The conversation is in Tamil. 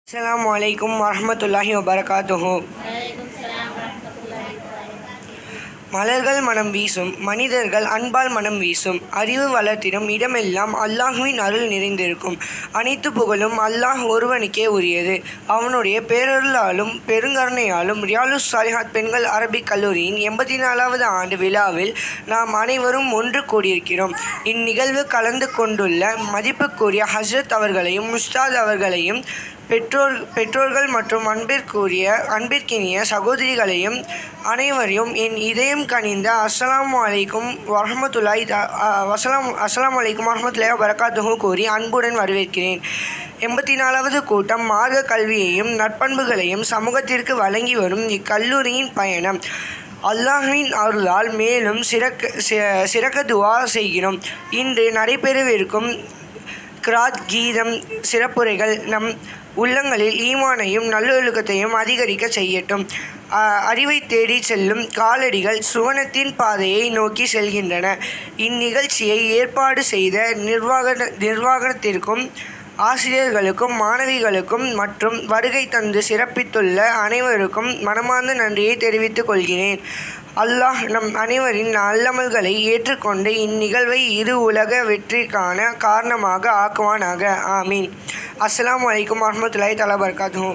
அஸ்ஸலாமு அலைக்கும் வரஹ்மத்துல்லாஹி வபரகாத்துஹு. மலர்கள் மனம் வீசும், மனிதர்கள் அன்பால் மனம் வீசும், அறிவு வளர்த்திடும் இடமெல்லாம் அல்லாஹுவின் அருள் நிறைந்திருக்கும். அனைத்து புகழும் அல்லாஹ் ஒருவனுக்கே உரியது. அவனுடைய பேரருளாலும் பெருங்கருணையாலும் ரியாலுஸ் சாலிஹாத் பெண்கள் அரபிக் கல்லூரியின் 84வது ஆண்டு விழாவில் நாம் அனைவரும் ஒன்று கூடியிருக்கிறோம். இந்நிகழ்வு கலந்து கொண்டுள்ள மதிப்புக்குரிய ஹஸ்ரத் அவர்களையும் உஸ்தாத் அவர்களையும் பெற்றோர்கள் மற்றும் அன்பிற்கினிய சகோதரிகளையும் அனைவரையும் என் இதயம் கனிந்த அஸ்ஸலாமு அலைக்கும் வரஹ்மத்துல்லாஹி வபரகாத்துஹு கூறி அன்புடன் வரவேற்கிறேன். 84வது கூட்டம் மார்க்க கல்வியையும் நற்பண்புகளையும் சமூகத்திற்கு வழங்கி வரும் இக்கல்லூரியின் பயணம் அல்லாஹ்வின் அருளால் மேலும் சிறக்க துஆ செய்கிறோம். இன்று நடைபெறவிருக்கும் கிராத் கீதம் சிறப்புரைகள் நம் உள்ளங்களில் ஈமானையும் நல்லொழுக்கத்தையும் அதிகரிக்க செய்யட்டும். அறிவை தேடி செல்லும் காலடிகள் சுவனத்தின் பாதையை நோக்கி செல்கின்றன. இந்நிகழ்ச்சியை ஏற்பாடு செய்த நிர்வாகத்திற்கும் ஆசிரியர்களுக்கும் மாணவிகளுக்கும் மற்றும் வருகை தந்து சிறப்பித்துள்ள அனைவருக்கும் மனமார்ந்த நன்றியை தெரிவித்துக் கொள்கிறேன். அல்லாஹ் நம் அனைவரின் நல்லமல்களை ஏற்றுக்கொண்டு இந்நிகழ்வை இரு உலக வெற்றிக்கான காரணமாக ஆக்குவானாக. ஆமீன். அஸ்ஸலாமு அலைக்கும் வரஹ்மத்துல்லாஹி வபரகாத்துஹு.